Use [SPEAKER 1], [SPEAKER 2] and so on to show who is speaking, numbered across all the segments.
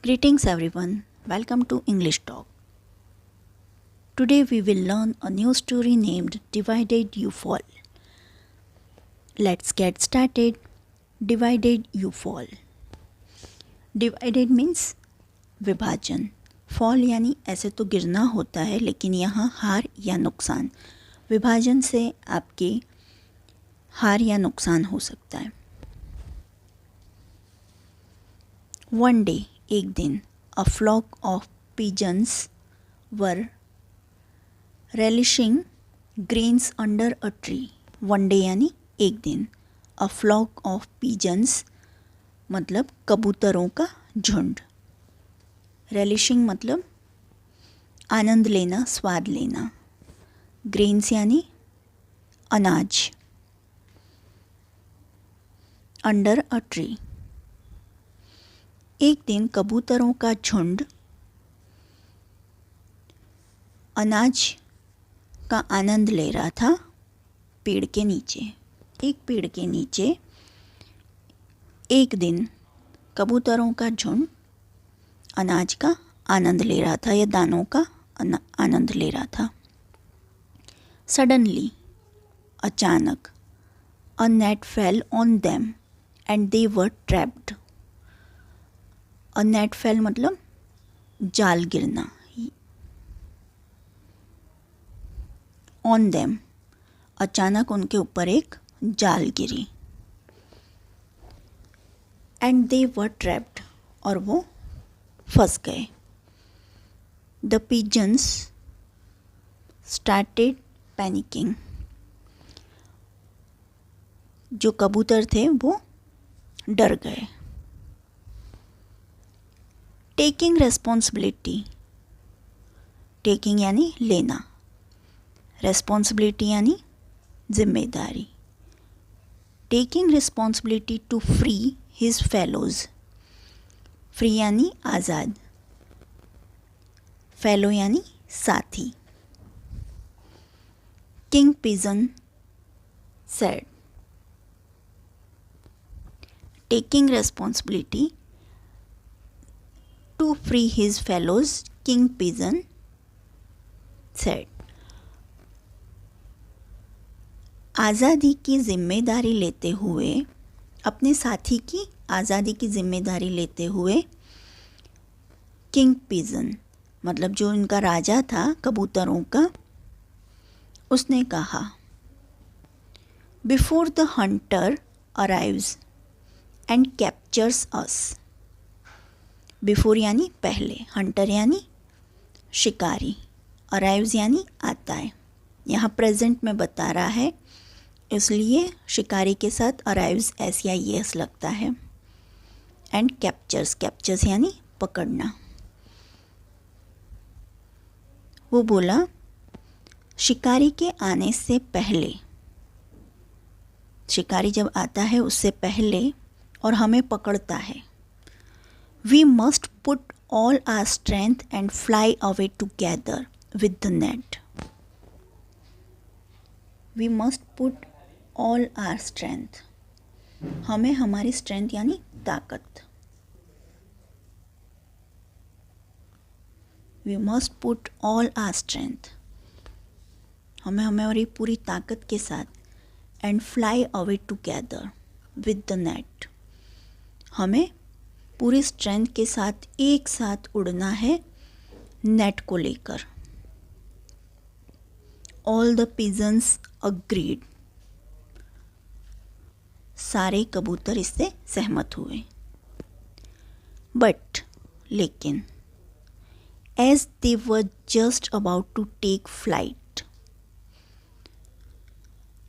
[SPEAKER 1] Greetings everyone, welcome to English Talk. Today we will learn a new story named Divided You Fall. Let's get started. Divided You Fall. Divided means विभाजन. Fall यानी ऐसे तो गिरना होता है, लेकिन यहाँ हार या नुकसान. विभाजन से आपके हार या नुकसान हो सकता है. One day, एक दिन, a flock of pigeons were relishing grains under a tree. One day यानी एक दिन. A flock of pigeons मतलब कबूतरों का झुंड. relishing मतलब आनंद लेना, स्वाद लेना. grains यानी अनाज. under a tree. एक दिन कबूतरों का झुंड अनाज का आनंद ले रहा था पेड़ के नीचे. एक पेड़ के नीचे एक दिन कबूतरों का झुंड अनाज का आनंद ले रहा था या दानों का आनंद ले रहा था. सडनली अचानक a net fell on them and they were trapped. A net fell मतलब जाल गिरना. ऑन देम अचानक उनके ऊपर एक जाल गिरी. एंड दे वर ट्रैप्ड और वो फंस गए. The pigeons started panicking. जो कबूतर थे वो डर गए. Taking responsibility. टेकिंग यानी लेना, रेस्पॉन्सिबिलिटी यानी जिम्मेदारी. Taking responsibility to free his fellows. Free यानी आज़ाद, फेलो यानी साथी. King pigeon said. Taking responsibility to free his fellows, King Pigeon said. आज़ादी की जिम्मेदारी लेते हुए, अपने साथी की आज़ादी की जिम्मेदारी लेते हुए किंग पिजन मतलब जो इनका राजा था कबूतरों का, उसने कहा before the Hunter arrives and captures us. Before यानी पहले, हंटर यानी शिकारी, अराइव्स यानी आता है. यहाँ प्रेजेंट में बता रहा है, इसलिए शिकारी के साथ अराइव्स एस या एस लगता है. एंड कैप्चर्स, कैप्चर्स यानी पकड़ना. वो बोला शिकारी के आने से पहले, शिकारी जब आता है उससे पहले और हमें पकड़ता है, we must put all our strength and fly away together with the net. We must put all our strength. हमें हमारी strength यानी ताकत. We must put all our strength. हमें हमारी पूरी ताकत के साथ and fly away together with the net. हमें पूरी स्ट्रेंथ के साथ एक साथ उड़ना है नेट को लेकर. All the pigeons agreed. सारे कबूतर इससे सहमत हुए. बट लेकिन as they were just about to take flight.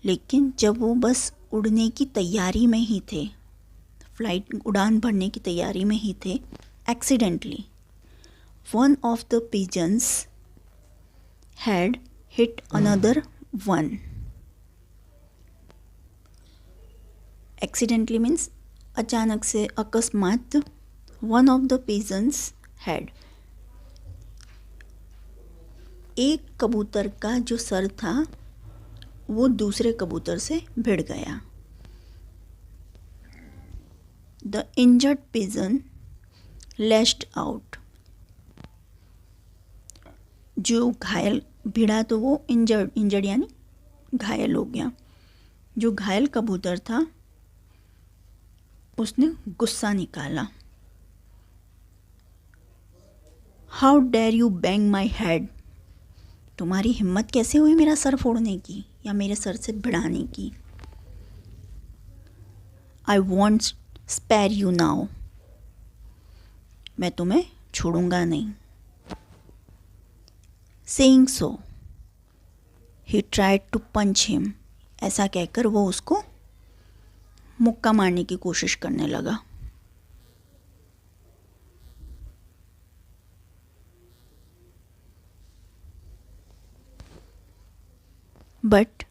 [SPEAKER 1] लेकिन जब वो बस उड़ने की तैयारी में ही थे, फ्लाइट उड़ान भरने की तैयारी में ही थे, accidentally one of the pigeons had hit another one. Accidentally means अचानक से, अकस्मात. One of the pigeons had, एक कबूतर का जो सर था वो दूसरे कबूतर से भिड़ गया. The injured pigeon lashed out. जो घायल, भिड़ा तो वो इंजर्ड यानी घायल हो गया। जो घायल कबूतर था उसने गुस्सा निकाला। How dare you bang my head, तुम्हारी हिम्मत कैसे हुई मेरा सर फोड़ने की या मेरे सर से भिड़ाने की। I won't spare you now, मैं तुम्हें छोड़ूंगा नहीं। Saying so he tried to punch him, ऐसा कहकर वो उसको मुक्का मारने की कोशिश करने लगा। बट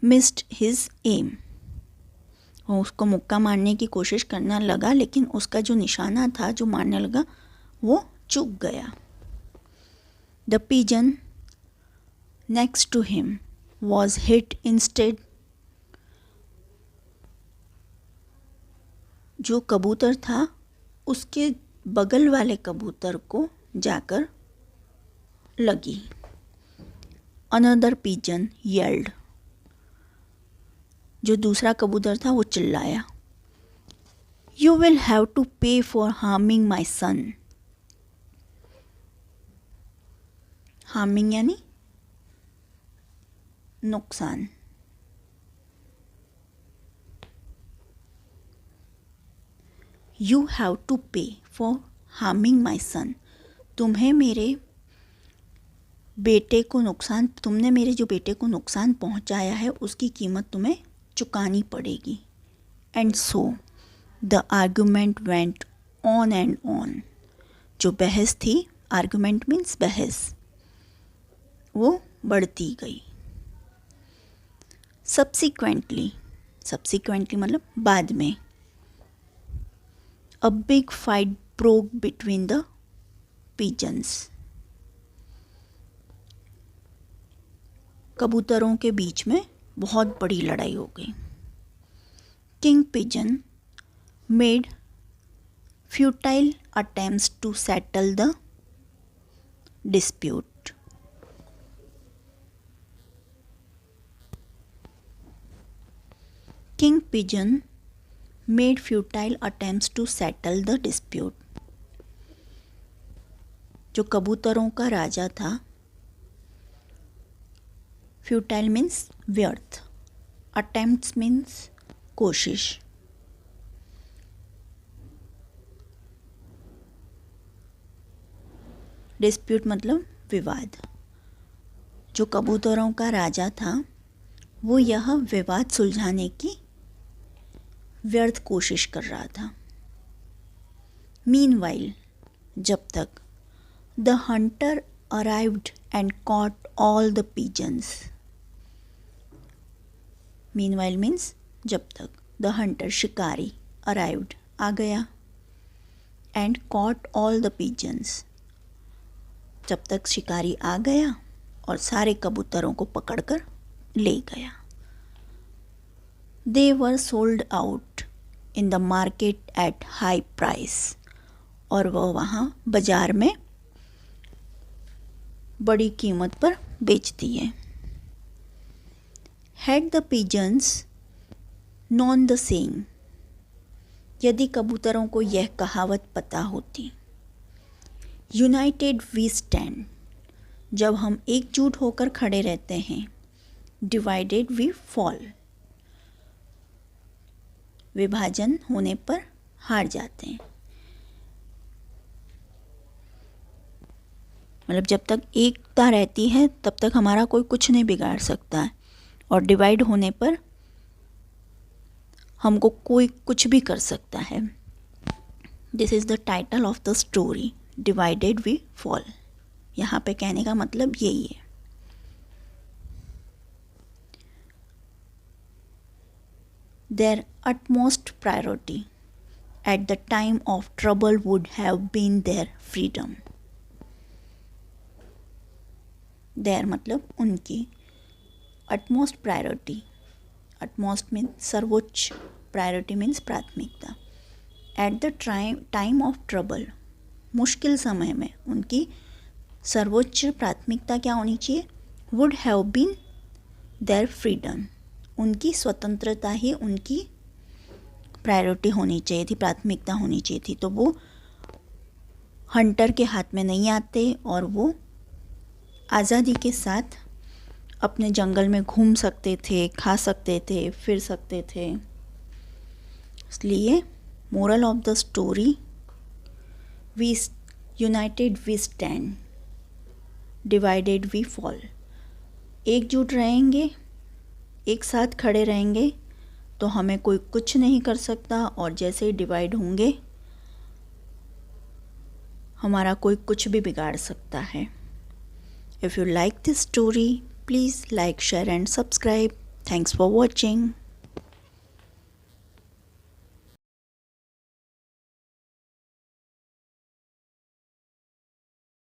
[SPEAKER 1] मिस्ड हिज एम, वो उसको मुक्का मारने की कोशिश करने लगा, लेकिन उसका जो निशाना था जो मारने लगा वो चूक गया। The pigeon next to him was hit instead, जो कबूतर था उसके बगल वाले कबूतर को जाकर लगी। अनदर पिजन येल्ड, जो दूसरा कबूतर था वो चिल्लाया। You will have to pay for harming my son, harming यानी नुकसान। You have to pay for harming my son, तुम्हें मेरे बेटे को नुकसान, तुमने मेरे जो बेटे को नुकसान पहुंचाया है उसकी कीमत तुम्हें चुकानी पड़ेगी। And so the argument went on and on, जो बहस थी, आर्गूमेंट मीन्स बहस, वो बढ़ती गई। सब्सिक्वेंटली, सब्सिक्वेंटली मतलब बाद में, a big fight broke between the pigeons, कबूतरों के बीच में बहुत बड़ी लड़ाई हो गई। King pigeon made futile attempts to settle the dispute, king pigeon made futile attempts to settle the dispute, जो कबूतरों का राजा था, फ्यूटाइल मीन्स व्यर्थ, अटेम्प्ट्स मीन्स कोशिश, डिस्प्यूट मतलब विवाद। जो कबूतरों का राजा था वो यह विवाद सुलझाने की व्यर्थ कोशिश कर रहा था। मीनवाइल, जब तक, the hunter arrived and caught all the pigeons, meanwhile means जब तक, द हंटर शिकारी, अराइव्ड आ गया, and caught all the pigeons, जब तक शिकारी आ गया और सारे कबूतरों को पकड़कर ले गया। They were sold out in the market at high price, और वह वहाँ बाजार में बड़ी कीमत पर बेच दिए। Had the pigeons known the saying, यदि कबूतरों को यह कहावत पता होती, यूनाइटेड वी स्टैंड, जब हम एकजुट होकर खड़े रहते हैं, डिवाइडेड वी फॉल, विभाजन होने पर हार जाते हैं। मतलब जब तक एकता रहती है तब तक हमारा कोई कुछ नहीं बिगाड़ सकता है, और डिवाइड होने पर हमको कोई कुछ भी कर सकता है। This is the title of the story, divided we fall. यहाँ पे कहने का मतलब यही है। Their utmost priority at the time of trouble would have been their freedom. Their मतलब उनकी, utmost priority, utmost means सर्वोच्च, priority means प्राथमिकता, at the time of trouble मुश्किल समय में उनकी सर्वोच्च प्राथमिकता क्या होनी चाहिए? Would have been their freedom, उनकी स्वतंत्रता ही उनकी प्रायोरिटी होनी चाहिए थी, प्राथमिकता होनी चाहिए थी। तो वो हंटर के हाथ में नहीं आते और वो आज़ादी के साथ अपने जंगल में घूम सकते थे, खा सकते थे, फिर सकते थे। इसलिए moral of the story, we united we stand, divided we fall. एकजुट रहेंगे, एक साथ खड़े रहेंगे तो हमें कोई कुछ नहीं कर सकता, और जैसे ही डिवाइड होंगे हमारा कोई कुछ भी बिगाड़ सकता है। If you like this story, please like, share and subscribe. Thanks for watching.